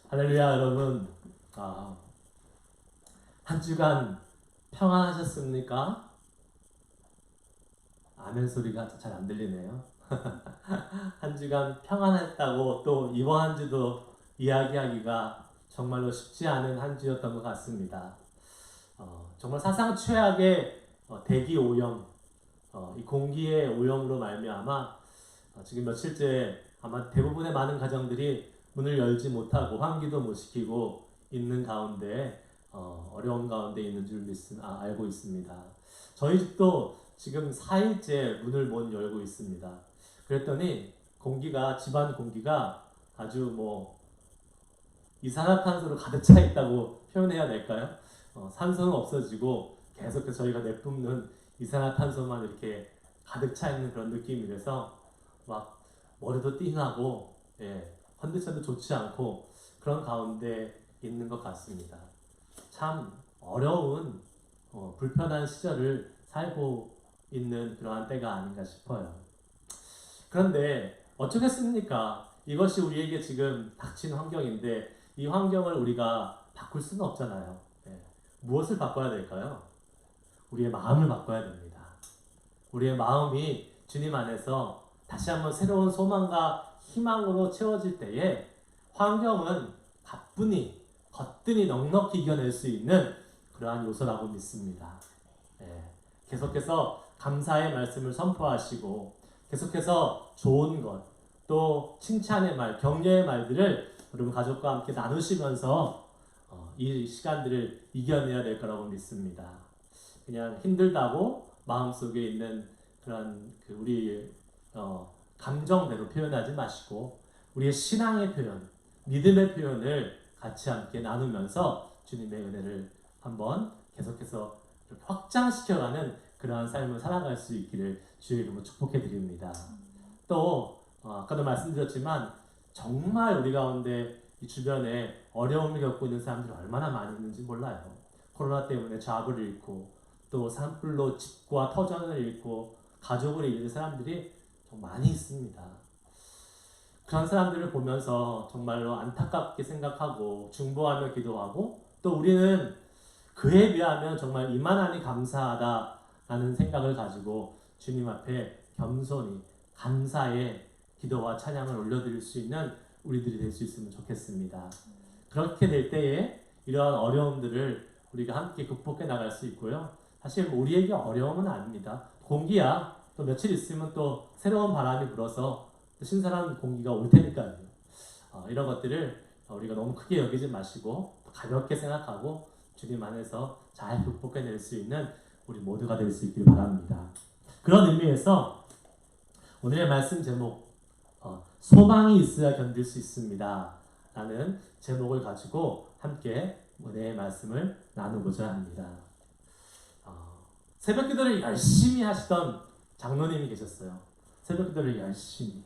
할렐루야 여러분. 아, 한 주간 평안하셨습니까? 아멘 소리가 잘 안 들리네요. 한 주간 평안했다고 또 이번 한 주도 이야기하기가 정말로 쉽지 않은 한 주였던 것 같습니다. 정말 사상 최악의 대기 오염, 이 공기의 오염으로 말미암아 지금 며칠째 아마 대부분의 많은 가정들이 문을 열지 못하고 환기도 못 시키고 있는 가운데 어려운 가운데 있는 줄 알고 있습니다. 저희 집도 지금 4일째 문을 못 열고 있습니다. 그랬더니 집안 공기가 아주 이산화탄소로 가득 차 있다고 표현해야 될까요? 산소는 없어지고 계속해서 저희가 내뿜는 이산화탄소만 이렇게 가득 차 있는 그런 느낌이라서 막 머리도 띵하고 컨디션도 좋지 않고 그런 가운데 있는 것 같습니다. 참 어려운 불편한 시절을 살고 있는 그러한 때가 아닌가 싶어요. 그런데 어쩌겠습니까? 이것이 우리에게 지금 닥친 환경인데 이 환경을 우리가 바꿀 수는 없잖아요. 무엇을 바꿔야 될까요? 우리의 마음을 바꿔야 됩니다. 우리의 마음이 주님 안에서 다시 한번 새로운 소망과 희망으로 채워질 때에 환경은 가뿐히 거뜬히 넉넉히 이겨낼 수 있는 그러한 요소라고 믿습니다. 계속해서 감사의 말씀을 선포하시고 계속해서 좋은 것, 또 칭찬의 말, 격려의 말들을 여러분 가족과 함께 나누시면서 이 시간들을 이겨내야 될 거라고 믿습니다. 그냥 힘들다고 마음속에 있는 그런 우리 감정대로 표현하지 마시고 우리의 신앙의 표현, 믿음의 표현을 같이 함께 나누면서 주님의 은혜를 한번 계속해서 확장시켜가는 그러한 삶을 살아갈 수 있기를 주의 이름으로 축복해 드립니다. 또 아까도 말씀드렸지만 정말 우리 가운데 이 주변에 어려움을 겪고 있는 사람들이 얼마나 많이 있는지 몰라요. 코로나 때문에 잡을 잃고 또 산불로 집과 터전을 잃고 가족을 잃는 사람들이 좀 많이 있습니다. 그런 사람들을 보면서 정말로 안타깝게 생각하고 중보하며 기도하고 또 우리는 그에 비하면 정말 이만하니 감사하다라는 생각을 가지고 주님 앞에 겸손히 감사의 기도와 찬양을 올려드릴 수 있는 우리들이 될 수 있으면 좋겠습니다. 그렇게 될 때에 이러한 어려움들을 우리가 함께 극복해 나갈 수 있고요. 사실 우리에게 어려움은 아닙니다. 공기야 또 며칠 있으면 또 새로운 바람이 불어서 신선한 공기가 올 테니까요. 이런 것들을 우리가 너무 크게 여기지 마시고 가볍게 생각하고 주님 안에서 잘 극복해낼 수 있는 우리 모두가 될 수 있길 바랍니다. 그런 의미에서 오늘의 말씀 제목 소망이 있어야 견딜 수 있습니다 라는 제목을 가지고 함께 은혜의 말씀을 나누고자 합니다. 새벽 기도를 열심히 하시던 장로님이 계셨어요. 새벽 기도를 열심히.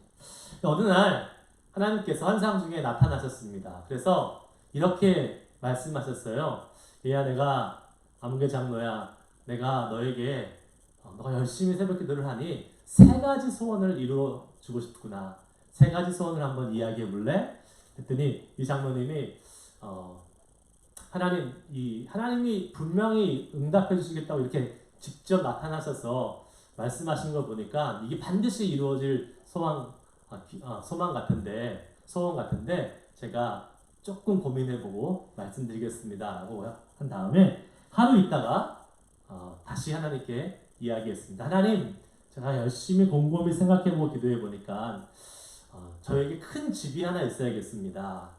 어느 날 하나님께서 환상 중에 나타나셨습니다. 그래서 이렇게 말씀하셨어요. 얘야, 내가 아무개 장로야, 내가 너에게 너가 열심히 새벽 기도를 하니 세 가지 소원을 이루어 주고 싶구나. 세 가지 소원을 한번 이야기해 볼래? 그랬더니 이 장로님이 하나님이 분명히 응답해 주시겠다고 이렇게 직접 나타나셔서 말씀하신 걸 보니까 이게 반드시 이루어질 소망 소원 같은데 제가 조금 고민해보고 말씀드리겠습니다 라고 한 다음에 하루 있다가 다시 하나님께 이야기했습니다. 하나님, 제가 열심히 곰곰이 생각해보고 기도해보니까 저에게 큰 집이 하나 있어야겠습니다.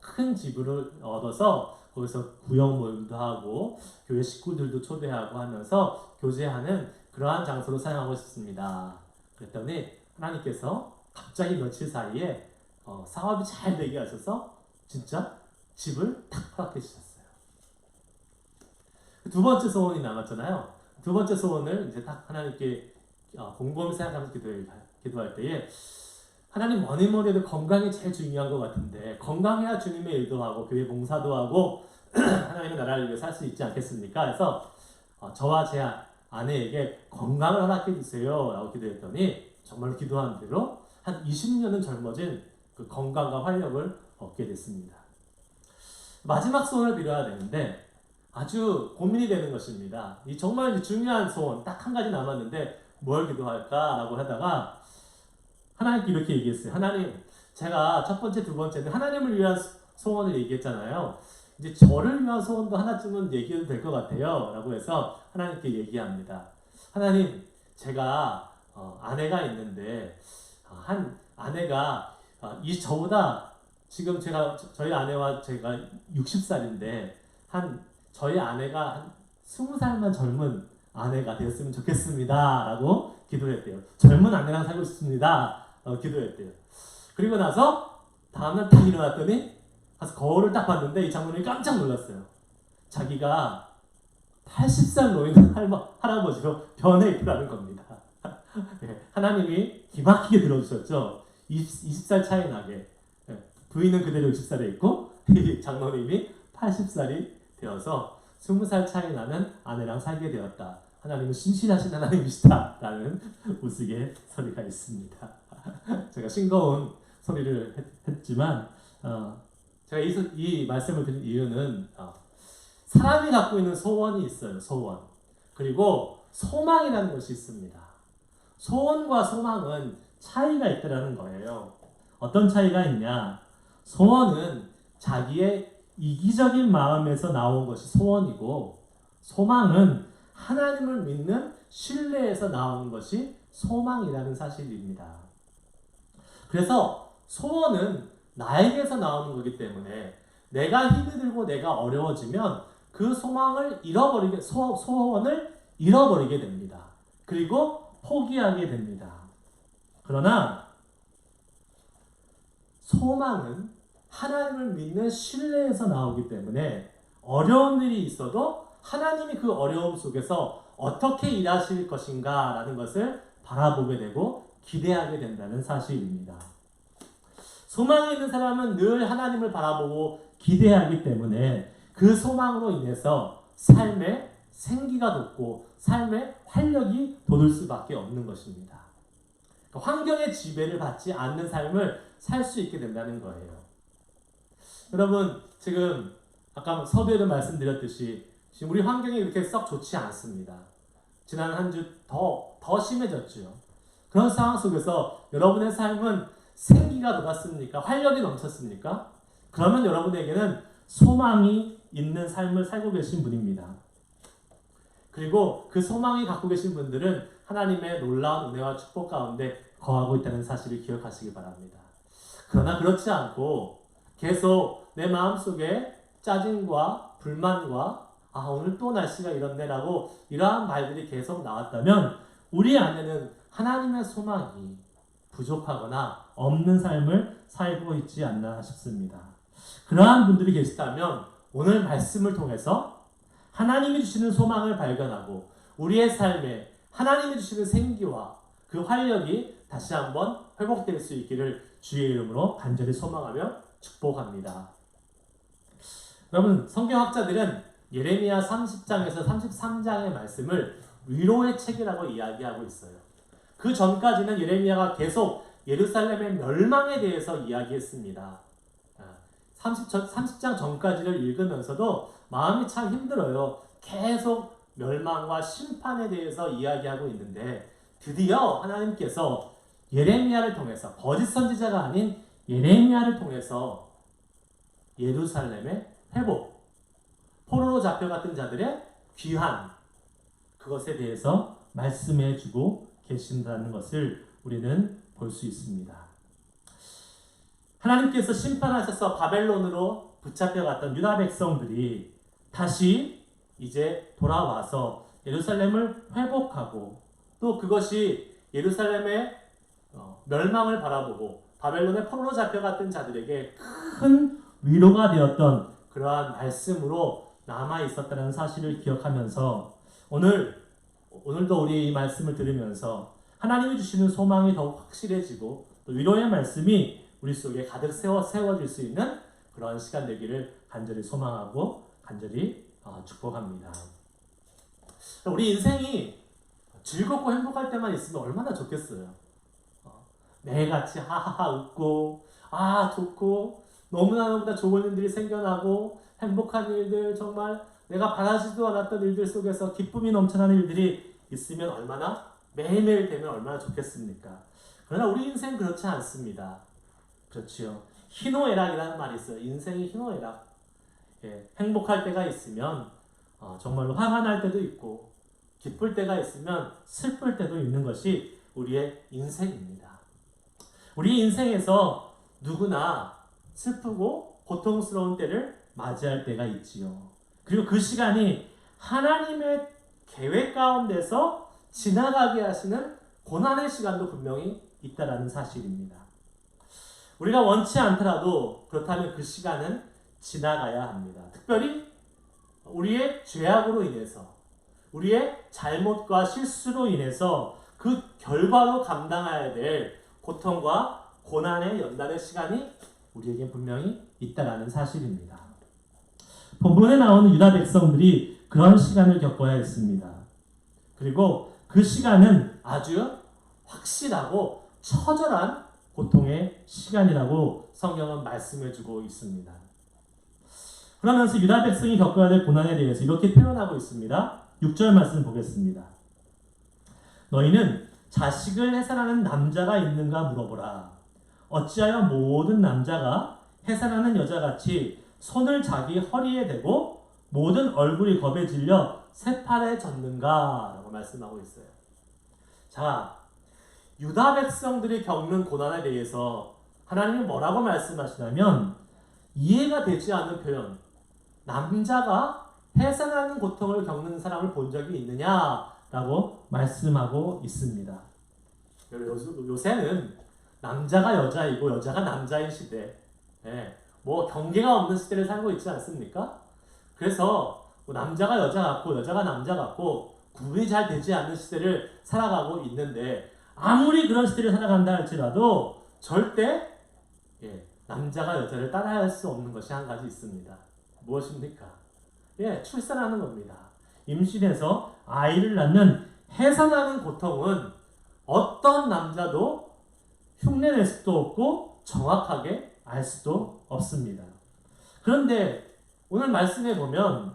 큰 집을 얻어서 거기서 구역 모임도 하고 교회 식구들도 초대하고 하면서 교제하는 그러한 장소로 사용하고 싶습니다. 그랬더니 하나님께서 갑자기 며칠 사이에 사업이 잘 되게 하셔서 진짜 집을 탁 허락해 주셨어요. 두 번째 소원이 남았잖아요. 두 번째 소원을 이제 딱 하나님께 곰곰이 생각하면서 기도할 때에 하나님 뭐니 해도 건강이 제일 중요한 것 같은데 건강해야 주님의 일도 하고 교회 봉사도 하고 하나님의 나라를 위해 살 수 있지 않겠습니까? 그래서 저와 제 아내에게 건강을 허락해 주세요 라고 기도했더니 정말로 기도한 대로 한 20년은 젊어진 그 건강과 활력을 얻게 됐습니다. 마지막 소원을 빌어야 되는데 아주 고민이 되는 것입니다. 이 정말 중요한 소원 딱 한 가지 남았는데 뭘 기도할까라고 하다가 하나님께 이렇게 얘기했어요. 하나님, 제가 첫 번째, 두 번째는 하나님을 위한 소원을 얘기했잖아요. 이제 저를 위한 소원도 하나쯤은 얘기해도 될 것 같아요. 라고 해서 하나님께 얘기합니다. 하나님, 제가 아내가 있는데 한 아내가 저보다 지금 저희 아내와 제가 60살인데 저희 아내가 한 20살만 젊은 아내가 되었으면 좋겠습니다. 라고 기도했대요. 젊은 아내랑 살고 싶습니다. 기도했대요. 그리고 나서 다음날 딱 일어났더니 가서 거울을 딱 봤는데 이 장모님이 깜짝 놀랐어요. 자기가 80살 노인 할아버지로 변해 있더라는 겁니다. 네, 하나님이 기막히게 들어주셨죠. 20살 차이 나게. 네, 부인은 그대로 60살에 있고 이 장모님이 80살이 되어서 20살 차이 나는 아내랑 살게 되었다. 하나님은 신실하신 하나님이시다. 라는 우스갯소리가 있습니다. 제가 싱거운 소리를 했지만 제가 이 말씀을 드린 이유는 사람이 갖고 있는 소원이 있어요. 소원. 그리고 소망이라는 것이 있습니다. 소원과 소망은 차이가 있다는 거예요. 어떤 차이가 있냐? 소원은 자기의 이기적인 마음에서 나온 것이 소원이고, 소망은 하나님을 믿는 신뢰에서 나오는 것이 소망이라는 사실입니다. 그래서 소원은 나에게서 나오는 거기 때문에 내가 힘이 들고 내가 어려워지면 그 소원을 잃어버리게 됩니다. 그리고 포기하게 됩니다. 그러나 소망은 하나님을 믿는 신뢰에서 나오기 때문에 어려운 일이 있어도 하나님이 그 어려움 속에서 어떻게 일하실 것인가 라는 것을 바라보게 되고 기대하게 된다는 사실입니다. 소망이 있는 사람은 늘 하나님을 바라보고 기대하기 때문에 그 소망으로 인해서 삶에 생기가 돋고 삶에 활력이 돋을 수밖에 없는 것입니다. 환경의 지배를 받지 않는 삶을 살 수 있게 된다는 거예요. 여러분, 지금 아까 서두에도 말씀드렸듯이 지금 우리 환경이 이렇게 썩 좋지 않습니다. 지난 한 주 더 심해졌죠. 그런 상황 속에서 여러분의 삶은 생기가 돋았습니까? 활력이 넘쳤습니까? 그러면 여러분에게는 소망이 있는 삶을 살고 계신 분입니다. 그리고 그 소망이 갖고 계신 분들은 하나님의 놀라운 은혜와 축복 가운데 거하고 있다는 사실을 기억하시기 바랍니다. 그러나 그렇지 않고 계속 내 마음속에 짜증과 불만과 오늘 또 날씨가 이렇네라고 이러한 말들이 계속 나왔다면 우리 안에는 하나님의 소망이 부족하거나 없는 삶을 살고 있지 않나 싶습니다. 그러한 분들이 계시다면 오늘 말씀을 통해서 하나님이 주시는 소망을 발견하고 우리의 삶에 하나님이 주시는 생기와 그 활력이 다시 한번 회복될 수 있기를 주의 이름으로 간절히 소망하며 축복합니다. 여러분, 성경학자들은 예레미야 30장에서 33장의 말씀을 위로의 책이라고 이야기하고 있어요. 그 전까지는 예레미야가 계속 예루살렘의 멸망에 대해서 이야기했습니다. 30장 전까지를 읽으면서도 마음이 참 힘들어요. 계속 멸망과 심판에 대해서 이야기하고 있는데 드디어 하나님께서 예레미야를 통해서 거짓 선지자가 아닌 예레미야를 통해서 예루살렘의 회복, 포로로 잡혀갔던 자들의 귀환, 그것에 대해서 말씀해 주고 계신다는 것을 우리는 볼 수 있습니다. 하나님께서 심판하셔서 바벨론으로 붙잡혀갔던 유다 백성들이 다시 이제 돌아와서 예루살렘을 회복하고 또 그것이 예루살렘의 멸망을 바라보고 바벨론의 포로로 잡혀갔던 자들에게 큰 위로가 되었던 그러한 말씀으로 남아 있었다는 사실을 기억하면서 오늘도 우리 이 말씀을 들으면서 하나님이 주시는 소망이 더욱 확실해지고 또 위로의 말씀이 우리 속에 가득 세워질 수 있는 그런 시간 되기를 간절히 소망하고 간절히 축복합니다. 우리 인생이 즐겁고 행복할 때만 있으면 얼마나 좋겠어요. 매일같이 하하하 웃고 좋고 너무나 좋은 일들이 생겨나고 행복한 일들, 정말 내가 바라지도 않았던 일들 속에서 기쁨이 넘쳐나는 일들이 있으면 얼마나 매일매일 되면 얼마나 좋겠습니까? 그러나 우리 인생 그렇지 않습니다. 그렇지요. 희노애락이라는 말이 있어요. 인생이 희노애락. 행복할 때가 있으면 정말로 화가 날 때도 있고 기쁠 때가 있으면 슬플 때도 있는 것이 우리의 인생입니다. 우리 인생에서 누구나 슬프고 고통스러운 때를 맞이할 때가 있지요. 그리고 그 시간이 하나님의 계획 가운데서 지나가게 하시는 고난의 시간도 분명히 있다라는 사실입니다. 우리가 원치 않더라도 그렇다면 그 시간은 지나가야 합니다. 특별히 우리의 죄악으로 인해서, 우리의 잘못과 실수로 인해서 그 결과로 감당해야 될 고통과 고난의 연단의 시간이 우리에게 분명히 있다라는 사실입니다. 본문에 나오는 유다 백성들이 그런 시간을 겪어야 했습니다. 그리고 그 시간은 아주 확실하고 처절한 고통의 시간이라고 성경은 말씀해주고 있습니다. 그러면서 유다 백성이 겪어야 될 고난에 대해서 이렇게 표현하고 있습니다. 6절 말씀 보겠습니다. 너희는 자식을 해산하는 남자가 있는가 물어보라. 어찌하여 모든 남자가 해산하는 여자같이 손을 자기 허리에 대고 모든 얼굴이 겁에 질려 새팔에 젖는가? 라고 말씀하고 있어요. 자, 유다 백성들이 겪는 고난에 대해서 하나님이 뭐라고 말씀하시냐면 이해가 되지 않는 표현, 남자가 해산하는 고통을 겪는 사람을 본 적이 있느냐라고 말씀하고 있습니다. 요새는 남자가 여자이고 여자가 남자인 시대, 뭐 경계가 없는 시대를 살고 있지 않습니까? 그래서 뭐 남자가 여자 같고 여자가 남자 같고 구분이 잘 되지 않는 시대를 살아가고 있는데, 아무리 그런 시대를 살아간다 할지라도 절대 남자가 여자를 따라할 수 없는 것이 한 가지 있습니다. 무엇입니까? 출산하는 겁니다. 임신해서 아이를 낳는 해산하는 고통은 어떤 남자도 흉내낼 수도 없고 정확하게 알 수도 없습니다. 그런데 오늘 말씀에 보면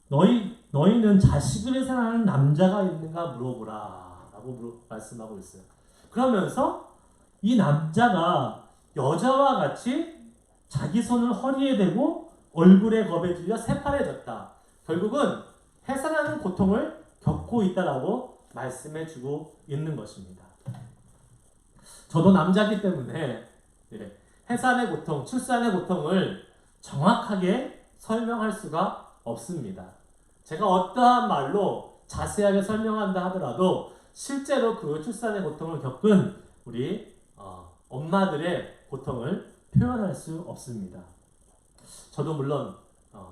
너희는 자식을 해산하는 남자가 있는가 물어보라 라고 말씀하고 있어요. 그러면서 이 남자가 여자와 같이 자기 손을 허리에 대고 얼굴에 겁에 질려 새파래졌다. 결국은 해산하는 고통을 겪고 있다라고 말씀해주고 있는 것입니다. 저도 남자이기 때문에 해산의 고통, 출산의 고통을 정확하게 설명할 수가 없습니다. 제가 어떠한 말로 자세하게 설명한다 하더라도 실제로 그 출산의 고통을 겪은 우리 엄마들의 고통을 표현할 수 없습니다. 저도 물론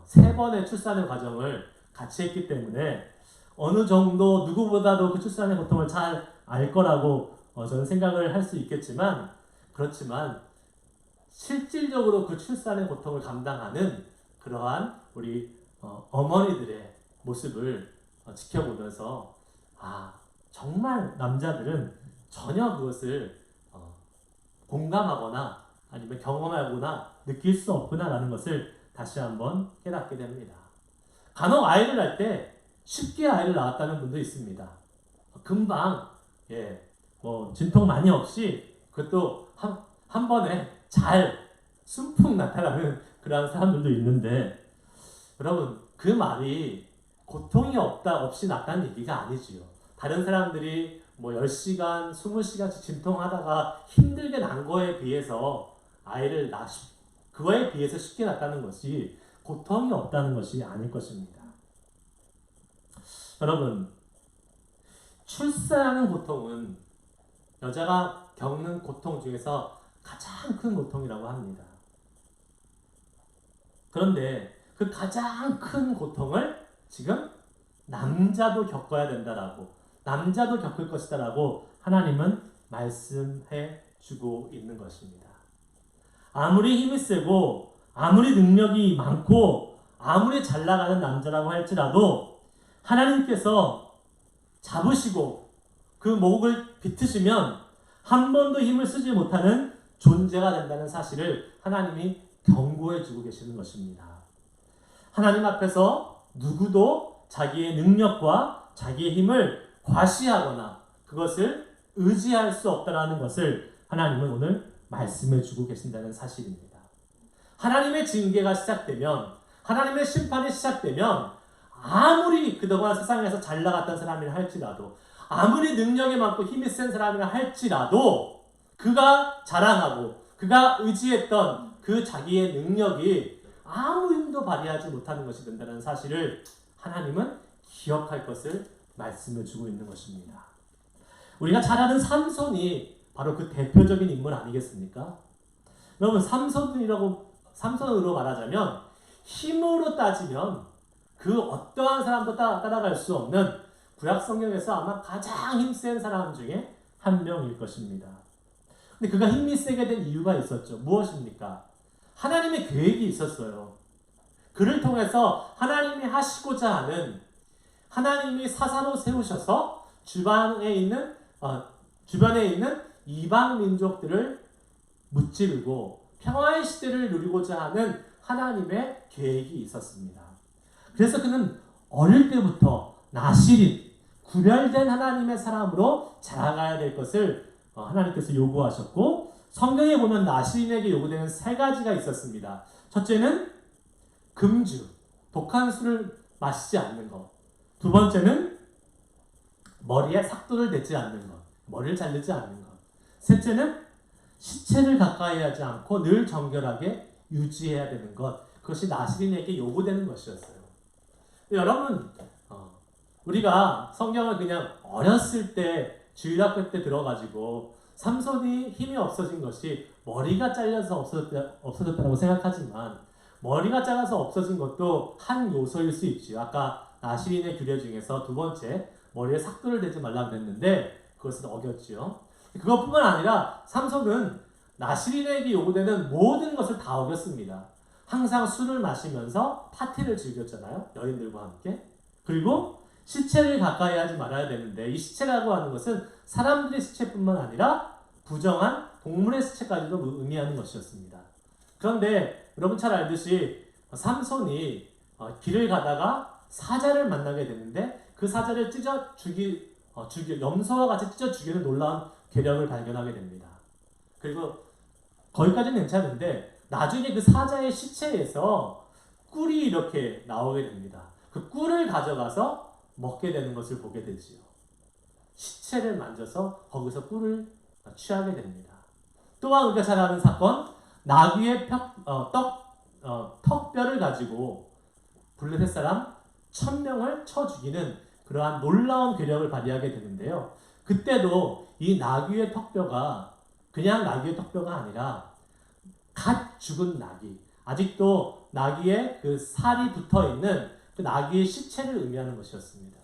3번의 출산의 과정을 같이 했기 때문에 어느 정도 누구보다도 그 출산의 고통을 잘 알 거라고 저는 생각을 할 수 있겠지만, 그렇지만 실질적으로 그 출산의 고통을 감당하는 그러한 우리 어머니들의 모습을 지켜보면서 정말 남자들은 전혀 그것을 공감하거나 아니면 경험하거나 느낄 수 없구나라는 것을 다시 한번 깨닫게 됩니다. 간혹 아이를 낳을 때 쉽게 아이를 낳았다는 분도 있습니다. 금방 뭐 진통 많이 없이 그것도 한 번에 잘 순풍 나타나는 그런 사람들도 있는데, 여러분 그 말이 고통이 없이 낳았다는 얘기가 아니지요. 다른 사람들이 뭐 10시간, 20시간씩 진통하다가 힘들게 난 거에 비해서 아이를 그거에 비해서 쉽게 낳았다는 것이 고통이 없다는 것이 아닐 것입니다. 여러분, 출산하는 고통은 여자가 겪는 고통 중에서 가장 큰 고통이라고 합니다. 그런데 그 가장 큰 고통을 지금 남자도 겪어야 된다라고, 남자도 겪을 것이다라고 하나님은 말씀해 주고 있는 것입니다. 아무리 힘이 세고 아무리 능력이 많고 아무리 잘 나가는 남자라고 할지라도 하나님께서 잡으시고 그 목을 비트시면 한 번도 힘을 쓰지 못하는 존재가 된다는 사실을 하나님이 경고해 주고 계시는 것입니다. 하나님 앞에서 누구도 자기의 능력과 자기의 힘을 과시하거나 그것을 의지할 수 없다는 것을 하나님은 오늘 말씀해 주고 계신다는 사실입니다. 하나님의 징계가 시작되면, 하나님의 심판이 시작되면 아무리 그동안 세상에서 잘 나갔던 사람이라 할지라도, 아무리 능력이 많고 힘이 센 사람이라 할지라도 그가 자랑하고 그가 의지했던 그 자기의 능력이 아무 힘도 발휘하지 못하는 것이 된다는 사실을 하나님은 기억할 것을 말씀해 주고 있는 것입니다. 우리가 잘 아는 삼손이 바로 그 대표적인 인물 아니겠습니까? 여러분, 삼손으로 말하자면 힘으로 따지면 그 어떠한 사람도 따라갈 수 없는 구약 성경에서 아마 가장 힘센 사람 중에 한 명일 것입니다. 근데 그가 힘이 세게 된 이유가 있었죠. 무엇입니까? 하나님의 계획이 있었어요. 그를 통해서 하나님이 하시고자 하는, 하나님이 사사로 세우셔서 주변에 있는 이방 민족들을 무찌르고 평화의 시대를 누리고자 하는 하나님의 계획이 있었습니다. 그래서 그는 어릴 때부터 나실인, 구별된 하나님의 사람으로 자라가야 될 것을 하나님께서 요구하셨고, 성경에 보면 나실인에게 요구되는 3가지가 있었습니다. 첫째는 금주, 독한 술을 마시지 않는 것. 두 번째는 머리에 삭도를 대지 않는 것, 머리를 자르지 않는 것. 셋째는 시체를 가까이 하지 않고 늘 정결하게 유지해야 되는 것. 그것이 나실인에게 요구되는 것이었어요. 여러분, 우리가 성경을 그냥 어렸을 때 주일학교 때 들어가지고 삼손이 힘이 없어진 것이 머리가 잘려서 없어졌다고 생각하지만, 머리가 잘라서 없어진 것도 한 요소일 수 있지요. 아까 나실인의 규례 중에서 두 번째, 머리에 삭도를 대지 말라고 했는데 그것을 어겼지요. 그것뿐만 아니라 삼손은 나실인에게 요구되는 모든 것을 다 어겼습니다. 항상 술을 마시면서 파티를 즐겼잖아요. 여인들과 함께. 그리고 시체를 가까이 하지 말아야 되는데, 이 시체라고 하는 것은 사람들의 시체뿐만 아니라 부정한 동물의 시체까지도 의미하는 것이었습니다. 그런데 여러분 잘 알듯이 삼손이 길을 가다가 사자를 만나게 되는데, 그 사자를 염소와 같이 찢어 죽이는 놀라운 괴력을 발견하게 됩니다. 그리고 거기까지는 괜찮은데 나중에 그 사자의 시체에서 꿀이 이렇게 나오게 됩니다. 그 꿀을 가져가서 먹게 되는 것을 보게 되지요. 시체를 만져서 거기서 꿀을 취하게 됩니다. 또한 우리가 잘 아는 사건, 나귀의 턱뼈를 가지고 블레셋 사람 1000명을 쳐 죽이는 그러한 놀라운 괴력을 발휘하게 되는데요. 그때도 이 나귀의 턱뼈가 그냥 나귀의 턱뼈가 아니라 갓 죽은 나귀, 아직도 나귀의 그 살이 붙어있는 그 나귀의 시체를 의미하는 것이었습니다.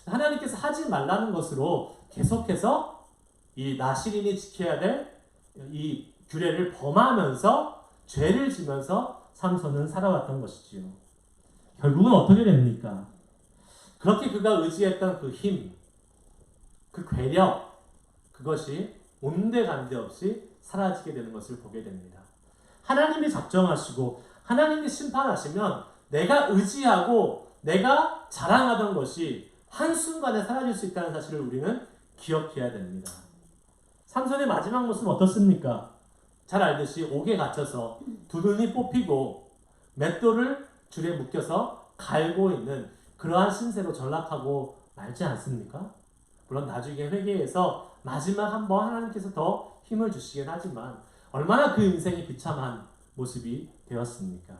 하나님께서 하지 말라는 것으로 계속해서 이 나실인이 지켜야 될 이 규례를 범하면서 죄를 지면서 삼손은 살아왔던 것이지요. 결국은 어떻게 됩니까? 그렇게 그가 의지했던 그 힘, 그 괴력, 그것이 온데간데 없이 사라지게 되는 것을 보게 됩니다. 하나님이 작정하시고 하나님이 심판하시면 내가 의지하고 내가 자랑하던 것이 한순간에 사라질 수 있다는 사실을 우리는 기억해야 됩니다. 삼손의 마지막 모습은 어떻습니까? 잘 알듯이 옥에 갇혀서 두 눈이 뽑히고 맷돌을 줄에 묶여서 갈고 있는 그러한 신세로 전락하고 말지 않습니까? 물론 나중에 회개해서 마지막 한번 하나님께서 더 힘을 주시긴 하지만 얼마나 그 인생이 비참한 모습이 되었습니까?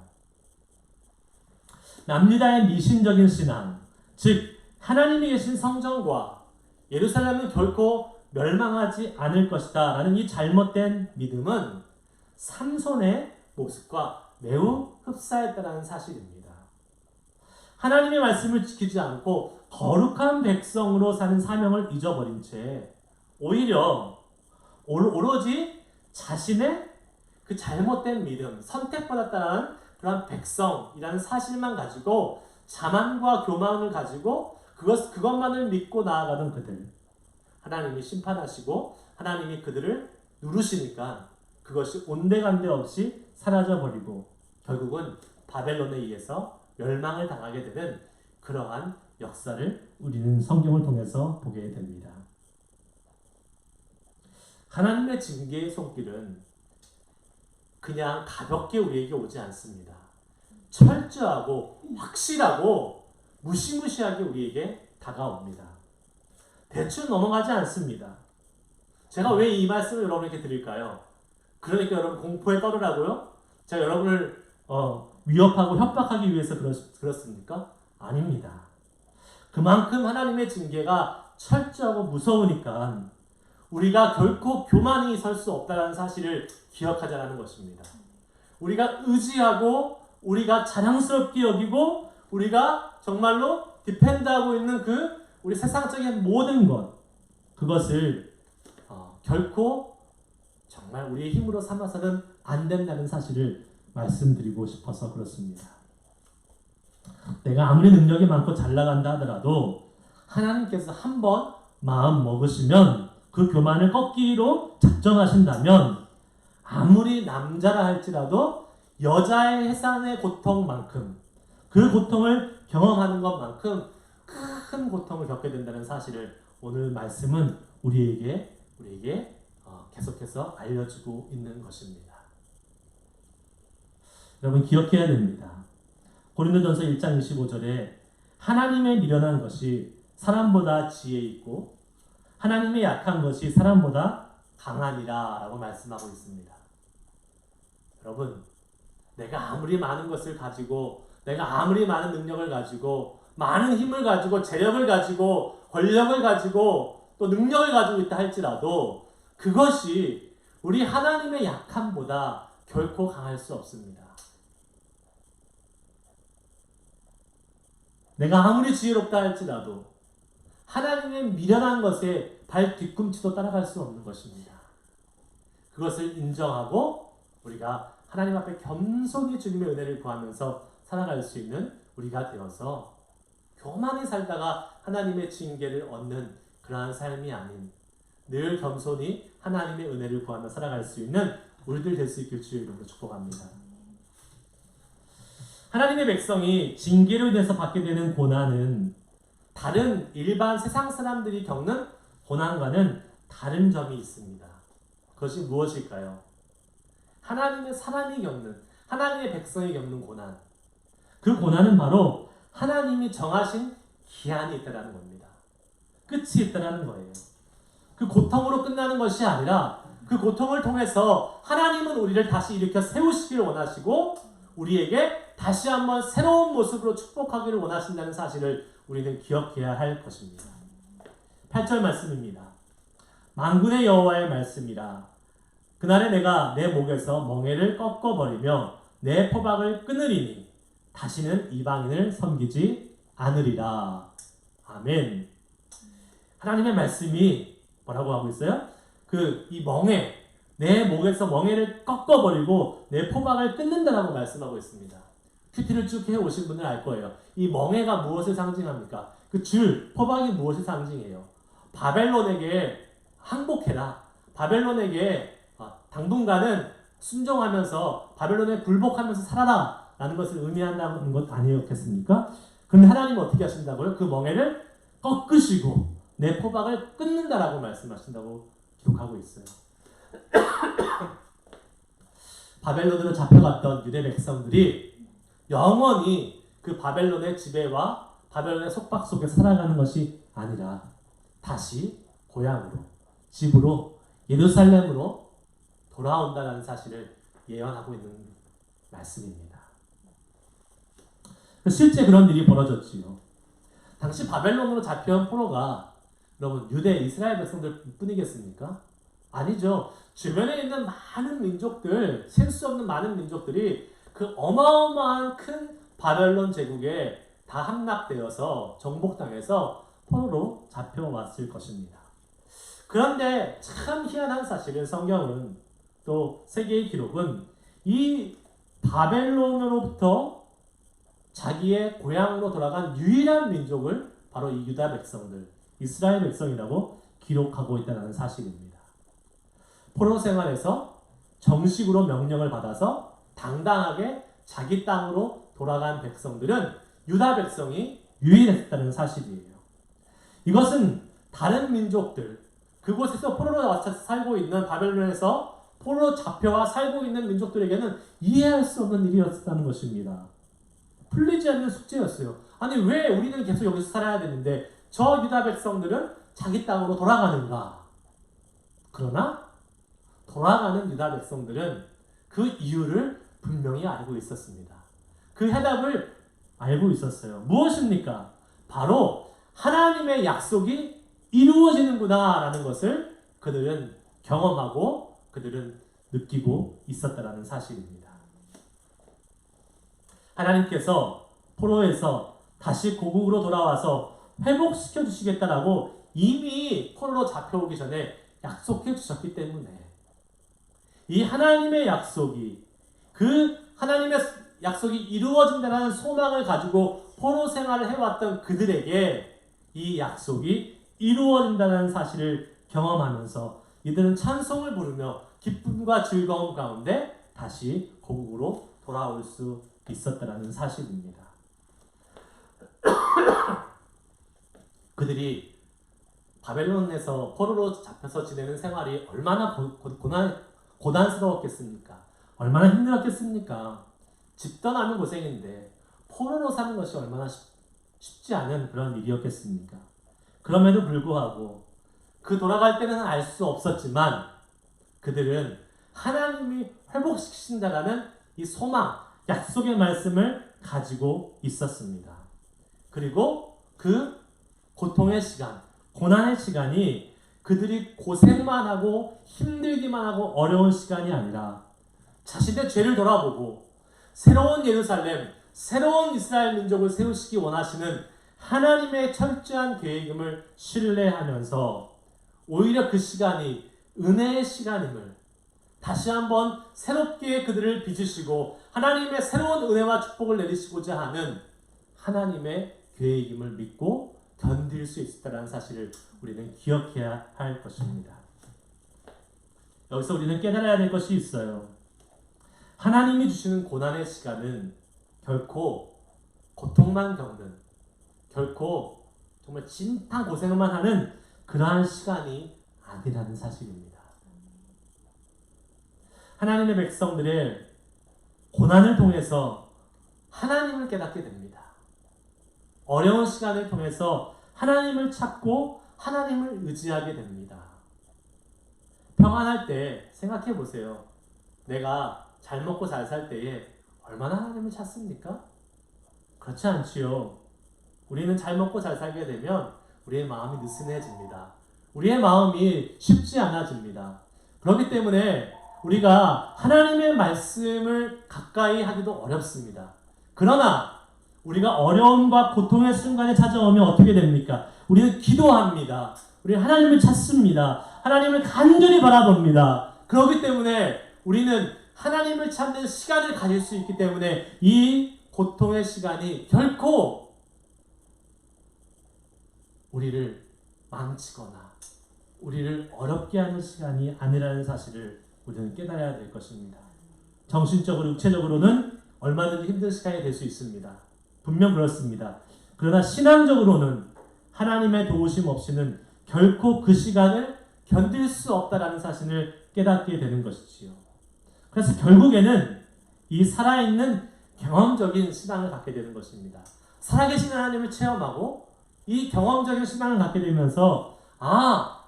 남유다의 미신적인 신앙, 즉 하나님이 계신 성전과 예루살렘은 결코 멸망하지 않을 것이다 라는 이 잘못된 믿음은 삼손의 모습과 매우 흡사했다는 사실입니다. 하나님의 말씀을 지키지 않고 거룩한 백성으로 사는 사명을 잊어버린 채 오히려 오로지 자신의 그 잘못된 믿음, 선택받았다는 그런 백성이라는 사실만 가지고 자만과 교만을 가지고 그것만을 믿고 나아가는 그들, 하나님이 심판하시고 하나님이 그들을 누르시니까 그것이 온데간데 없이 사라져버리고 결국은 바벨론에 의해서 멸망을 당하게 되는 그러한 역사를 우리는 성경을 통해서 보게 됩니다. 하나님의 징계의 손길은 그냥 가볍게 우리에게 오지 않습니다. 철저하고 확실하고 무시무시하게 우리에게 다가옵니다. 대충 넘어가지 않습니다. 제가 왜 이 말씀을 여러분에게 드릴까요? 그러니까 여러분 공포에 떨으라고요? 제가 여러분을 위협하고 협박하기 위해서 그렇습니까? 아닙니다. 그만큼 하나님의 징계가 철저하고 무서우니까 우리가 결코 교만히 설 수 없다는 사실을 기억하자는 것입니다. 우리가 의지하고 우리가 자랑스럽게 여기고 우리가 정말로 디펜드하고 있는 우리 세상적인 모든 그것을 결코 정말 우리의 힘으로 삼아서는 안 된다는 사실을 말씀드리고 싶어서 그렇습니다. 내가 아무리 능력이 많고 잘 나간다 하더라도 하나님께서 한번 마음 먹으시면 그 교만을 꺾기로 작정하신다면 아무리 남자라 할지라도 여자의 해산의 고통만큼 그 고통을 경험하는 것만큼 큰 고통을 겪게 된다는 사실을 오늘 말씀은 우리에게 계속해서 알려주고 있는 것입니다. 여러분 기억해야 됩니다. 고린도전서 1장 25절에 하나님의 미련한 것이 사람보다 지혜 있고 하나님의 약한 것이 사람보다 강하니라 라고 말씀하고 있습니다. 여러분 내가 아무리 많은 것을 가지고 내가 아무리 많은 능력을 가지고 많은 힘을 가지고 재력을 가지고 권력을 가지고 또 능력을 가지고 있다 할지라도 그것이 우리 하나님의 약함보다 결코 강할 수 없습니다. 내가 아무리 지혜롭다 할지라도 하나님의 미련한 것에 발 뒤꿈치도 따라갈 수 없는 것입니다. 그것을 인정하고 우리가 하나님 앞에 겸손히 주님의 은혜를 구하면서 살아갈 수 있는 우리가 되어서 교만히 살다가 하나님의 징계를 얻는 그러한 삶이 아닌 늘 겸손히 하나님의 은혜를 구하며 살아갈 수 있는 우리들 될 수 있길 주의 이름으로 축복합니다. 하나님의 백성이 징계로 인해서 받게 되는 고난은 다른 일반 세상 사람들이 겪는 고난과는 다른 점이 있습니다. 그것이 무엇일까요? 하나님의 사람이 겪는, 하나님의 백성이 겪는 고난. 그 고난은 바로 하나님이 정하신 기한이 있다는 겁니다. 끝이 있다는 거예요. 그 고통으로 끝나는 것이 아니라 그 고통을 통해서 하나님은 우리를 다시 일으켜 세우시기를 원하시고 우리에게 다시 한번 새로운 모습으로 축복하기를 원하신다는 사실을 우리는 기억해야 할 것입니다. 8절 말씀입니다. 만군의 여호와의 말씀이라. 그날에 내가 내 목에서 멍에를 꺾어버리며 내 포박을 끊으리니 다시는 이방인을 섬기지 않으리라. 아멘. 하나님의 말씀이 뭐라고 하고 있어요? 이 멍에, 내 목에서 멍에를 꺾어버리고 내 포박을 끊는다라고 말씀하고 있습니다. 큐티를 쭉 해오신 분들 알 거예요. 이 멍에가 무엇을 상징합니까? 그 줄, 포박이 무엇을 상징해요? 바벨론에게 항복해라. 바벨론에게 당분간은 순종하면서 바벨론에 굴복하면서 살아라 라는 것을 의미한다는 것 아니었겠습니까? 근데 하나님은 어떻게 하신다고요? 그 멍에를 꺾으시고 내 포박을 끊는다라고 말씀하신다고 기록하고 있어요. 바벨론으로 잡혀갔던 유대 백성들이 영원히 그 바벨론의 지배와 바벨론의 속박 속에 살아가는 것이 아니라 다시 고향으로, 집으로, 예루살렘으로 돌아온다는 사실을 예언하고 있는 말씀입니다. 실제 그런 일이 벌어졌지요. 당시 바벨론으로 잡혀온 포로가 여러분 유대 이스라엘 백성들 뿐이겠습니까? 아니죠. 주변에 있는 많은 민족들, 셀 수 없는 많은 민족들이 그 어마어마한 큰 바벨론 제국에 다 함락되어서 정복당해서 포로로 잡혀왔을 것입니다. 그런데 참 희한한 사실은 성경은 또 세계의 기록은 이 바벨론으로부터 자기의 고향으로 돌아간 유일한 민족을 바로 이 유다 백성들, 이스라엘 백성이라고 기록하고 있다는 사실입니다. 포로 생활에서 정식으로 명령을 받아서 당당하게 자기 땅으로 돌아간 백성들은 유다 백성이 유일했다는 사실이에요. 이것은 다른 민족들, 그곳에서 포로로 와서 살고 있는 바벨론에서 포로로 잡혀와 살고 있는 민족들에게는 이해할 수 없는 일이었다는 것입니다. 풀리지 않는 숙제였어요. 아니 왜 우리는 계속 여기서 살아야 되는데 저 유다 백성들은 자기 땅으로 돌아가는가? 그러나 돌아가는 유다 백성들은 그 이유를 분명히 알고 있었습니다. 그 해답을 알고 있었어요. 무엇입니까? 바로 하나님의 약속이 이루어지는구나 라는 것을 그들은 경험하고 그들은 느끼고 있었다는 사실입니다. 하나님께서 포로에서 다시 고국으로 돌아와서 회복시켜 주시겠다라고 이미 포로로 잡혀오기 전에 약속해 주셨기 때문에 이 하나님의 약속이 그 하나님의 약속이 이루어진다는 소망을 가지고 포로 생활을 해왔던 그들에게 이 약속이 이루어진다는 사실을 경험하면서 이들은 찬송을 부르며 기쁨과 즐거움 가운데 다시 고국으로 돌아올 수 있었다는 사실입니다. 그들이 바벨론에서 포로로 잡혀서 지내는 생활이 얼마나 고단스러웠겠습니까? 얼마나 힘들었겠습니까? 집 떠나는 고생인데 포로로 사는 것이 얼마나 쉽지 않은 그런 일이었겠습니까? 그럼에도 불구하고 그 돌아갈 때는 알 수 없었지만 그들은 하나님이 회복시키신다라는 이 소망, 약속의 말씀을 가지고 있었습니다. 그리고 그 고통의 시간, 고난의 시간이 그들이 고생만 하고 힘들기만 하고 어려운 시간이 아니라 자신의 죄를 돌아보고 새로운 예루살렘, 새로운 이스라엘 민족을 세우시기 원하시는 하나님의 철저한 계획임을 신뢰하면서 오히려 그 시간이 은혜의 시간임을 다시 한번 새롭게 그들을 빚으시고 하나님의 새로운 은혜와 축복을 내리시고자 하는 하나님의 계획임을 믿고 견딜 수 있었다는 사실을 우리는 기억해야 할 것입니다. 여기서 우리는 깨달아야 될 것이 있어요. 하나님이 주시는 고난의 시간은 결코 고통만 겪는, 결코 정말 진짜 고생만 하는 그러한 시간이 아니라는 사실입니다. 하나님의 백성들의 고난을 통해서 하나님을 깨닫게 됩니다. 어려운 시간을 통해서 하나님을 찾고 하나님을 의지하게 됩니다. 평안할 때 생각해 보세요. 내가 잘 먹고 잘 살 때에 얼마나 하나님을 찾습니까? 그렇지 않지요. 우리는 잘 먹고 잘 살게 되면 우리의 마음이 느슨해집니다. 우리의 마음이 쉽지 않아집니다. 그렇기 때문에 우리가 하나님의 말씀을 가까이 하기도 어렵습니다. 그러나 우리가 어려움과 고통의 순간에 찾아오면 어떻게 됩니까? 우리는 기도합니다. 우리는 하나님을 찾습니다. 하나님을 간절히 바라봅니다. 그렇기 때문에 우리는 하나님을 찾는 시간을 가질 수 있기 때문에 이 고통의 시간이 결코 우리를 망치거나 우리를 어렵게 하는 시간이 아니라는 사실을 우리는 깨달아야 될 것입니다. 정신적으로, 육체적으로는 얼마든지 힘든 시간이 될 수 있습니다. 분명 그렇습니다. 그러나 신앙적으로는 하나님의 도우심 없이는 결코 그 시간을 견딜 수 없다라는 사실을 깨닫게 되는 것이지요. 그래서 결국에는 이 살아있는 경험적인 신앙을 갖게 되는 것입니다. 살아계신 하나님을 체험하고 이 경험적인 신앙을 갖게 되면서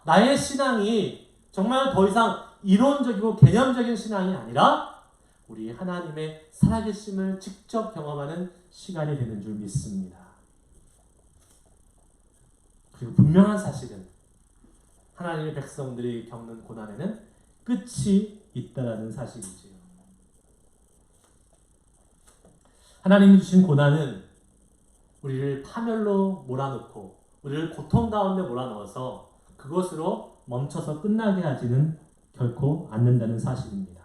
나의 신앙이 정말 더 이상 이론적이고 개념적인 신앙이 아니라 우리 하나님의 살아계심을 직접 경험하는 시간이 되는 줄 믿습니다. 그리고 분명한 사실은 하나님의 백성들이 겪는 고난에는 끝이 있다라는 사실이지요. 하나님이 주신 고난은 우리를 파멸로 몰아넣고 우리를 고통 가운데 몰아넣어서 그것으로 멈춰서 끝나게 하지는 결코 않는다는 사실입니다.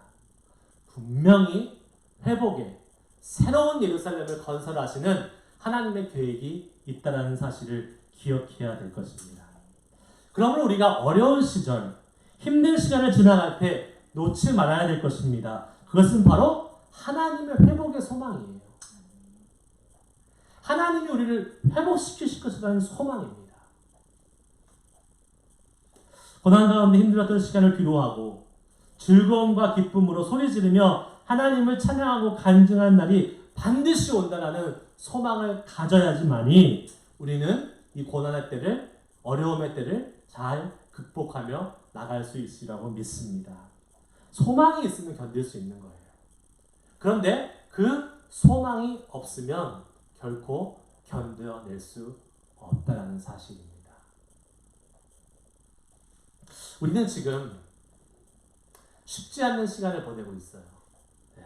분명히 회복에 새로운 예루살렘을 건설하시는 하나님의 계획이 있다는 사실을 기억해야 될 것입니다. 그러므로 우리가 어려운 시절, 힘든 시간을 지나갈 때 놓지 말아야 될 것입니다. 그것은 바로 하나님의 회복의 소망이에요. 하나님이 우리를 회복시키실 것이라는 소망입니다. 고난 가운데 힘들었던 시간을 뒤로하고 즐거움과 기쁨으로 소리 지르며 하나님을 찬양하고 간증하는 날이 반드시 온다라는 소망을 가져야지만이 우리는 이 고난의 때를, 어려움의 때를 잘 극복하며 나갈 수 있으리라고 믿습니다. 소망이 있으면 견딜 수 있는 거예요. 그런데 그 소망이 없으면 결코 견뎌낼 수 없다라는 사실입니다. 우리는 지금 쉽지 않는 시간을 보내고 있어요. 네.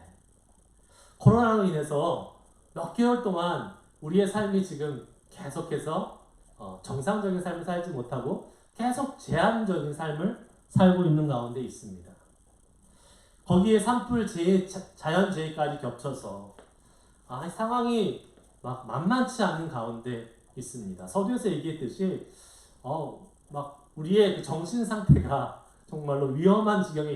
코로나로 인해서 몇 개월 동안 우리의 삶이 지금 계속해서 정상적인 삶을 살지 못하고 계속 제한적인 삶을 살고 있는 가운데 있습니다. 거기에 산불 자연재해까지 겹쳐서 상황이 막 만만치 않은 가운데 있습니다. 서두에서 얘기했듯이 막 우리의 그 정신 상태가 정말로 위험한 지경에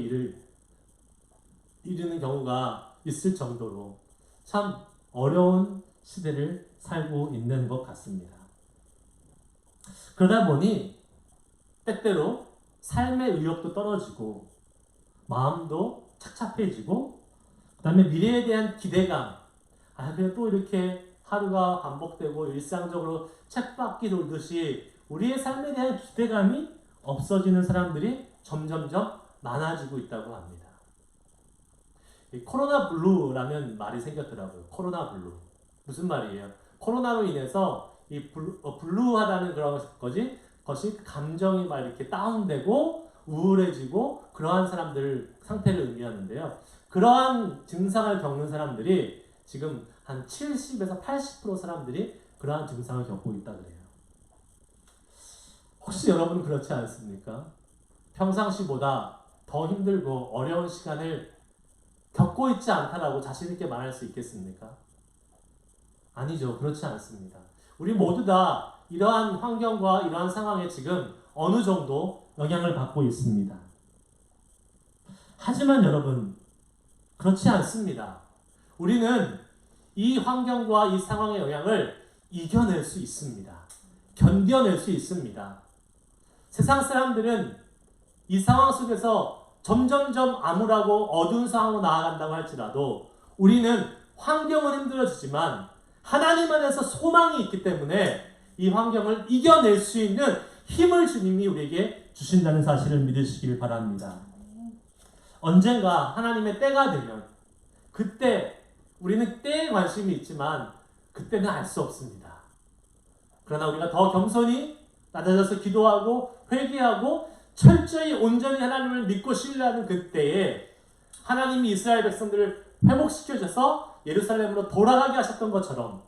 이르는 경우가 있을 정도로 참 어려운 시대를 살고 있는 것 같습니다. 그러다 보니 때때로 삶의 의욕도 떨어지고 마음도 착잡해지고 그 다음에 미래에 대한 기대감, 그냥 또 이렇게 하루가 반복되고 일상적으로 쳇바퀴 돌듯이 우리의 삶에 대한 기대감이 없어지는 사람들이 점점점 많아지고 있다고 합니다. 코로나 블루라는 말이 생겼더라고요. 코로나 블루. 무슨 말이에요? 코로나로 인해서 이 블루하다는 그런 것이 감정이 막 이렇게 다운되고 우울해지고 그러한 사람들 상태를 의미하는데요. 그러한 증상을 겪는 사람들이 지금 한 70에서 80% 사람들이 그러한 증상을 겪고 있다 그래요. 혹시 여러분 그렇지 않습니까? 평상시보다 더 힘들고 어려운 시간을 겪고 있지 않다라고 자신 있게 말할 수 있겠습니까? 아니죠. 그렇지 않습니다. 우리 모두 다 이러한 환경과 이러한 상황에 지금 어느 정도 영향을 받고 있습니다. 하지만 여러분, 그렇지 않습니다. 우리는 이 환경과 이 상황의 영향을 이겨낼 수 있습니다. 견뎌낼 수 있습니다. 세상 사람들은 이 상황 속에서 점점점 암울하고 어두운 상황으로 나아간다고 할지라도 우리는 환경은 힘들어지지만 하나님 안에서 소망이 있기 때문에 이 환경을 이겨낼 수 있는 힘을 주님이 우리에게 주신다는 사실을 믿으시길 바랍니다. 언젠가 하나님의 때가 되면 그때 우리는 때에 관심이 있지만 그때는 알 수 없습니다. 그러나 우리가 더 겸손히 낮아져서 기도하고 회개하고 철저히 온전히 하나님을 믿고 신뢰하는 그때에 하나님이 이스라엘 백성들을 회복시켜줘서 예루살렘으로 돌아가게 하셨던 것처럼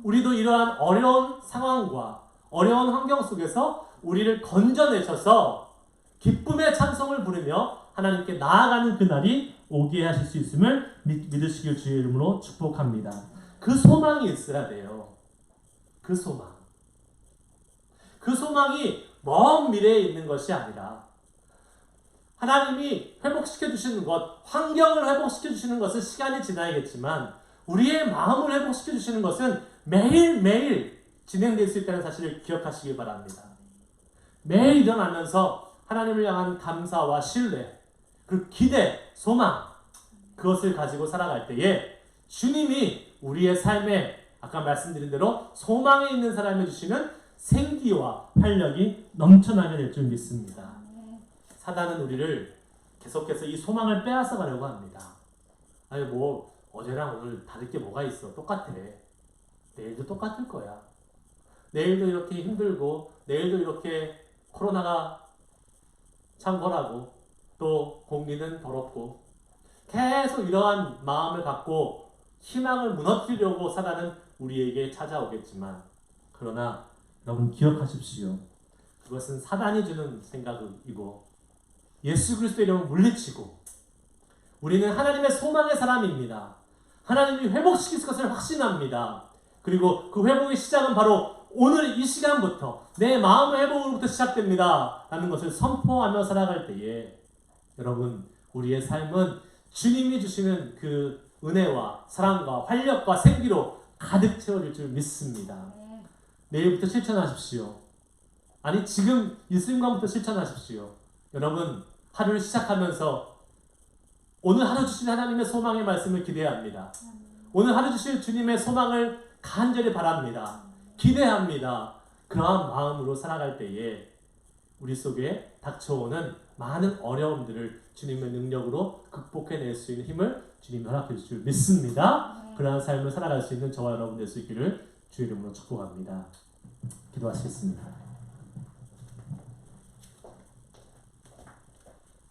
우리도 이러한 어려운 상황과 어려운 환경 속에서 우리를 건져내셔서 기쁨의 찬송을 부르며 하나님께 나아가는 그날이 오게 하실 수 있음을 믿으시길 주의 이름으로 축복합니다. 그 소망이 있어야 돼요. 그 소망. 그 소망이 먼 미래에 있는 것이 아니라 하나님이 회복시켜 주시는 것, 환경을 회복시켜 주시는 것은 시간이 지나야겠지만 우리의 마음을 회복시켜 주시는 것은 매일매일 진행될 수 있다는 사실을 기억하시기 바랍니다. 매일 일어나면서 하나님을 향한 감사와 신뢰, 그 기대, 소망, 그것을 가지고 살아갈 때에 주님이 우리의 삶에 아까 말씀드린 대로 소망에 있는 사람이 주시는 생기와 활력이 넘쳐나게 될 줄 믿습니다. 사단은 우리를 계속해서 이 소망을 빼앗아 가려고 합니다. 아니 뭐 어제랑 오늘 다를 게 뭐가 있어? 똑같아. 내일도 똑같을 거야. 내일도 이렇게 힘들고 내일도 이렇게 코로나가 창궐하고 또 공기는 더럽고 계속 이러한 마음을 갖고 희망을 무너뜨리려고 사단은 우리에게 찾아오겠지만 그러나 여러분 기억하십시오. 그것은 사단이 주는 생각이고 예수 그리스도의 이름을 물리치고 우리는 하나님의 소망의 사람입니다. 하나님이 회복시킬 것을 확신합니다. 그리고 그 회복의 시작은 바로 오늘 이 시간부터 내 마음의 회복으로부터 시작됩니다. 라는 것을 선포하며 살아갈 때에 여러분 우리의 삶은 주님이 주시는 그 은혜와 사랑과 활력과 생기로 가득 채워질 줄 믿습니다. 내일부터 실천하십시오. 아니 지금 이 순간부터 실천하십시오. 여러분 하루를 시작하면서 오늘 하루 주신 하나님의 소망의 말씀을 기대합니다. 오늘 하루 주실 주님의 소망을 간절히 바랍니다. 기대합니다. 그러한 마음으로 살아갈 때에 우리 속에 닥쳐오는 많은 어려움들을 주님의 능력으로 극복해낼 수 있는 힘을 주님이 허락해 주실 줄 믿습니다. 그러한 삶을 살아갈 수 있는 저와 여러분 될 수 있기를 주의 이름으로 축복합니다. 기도하시겠습니다.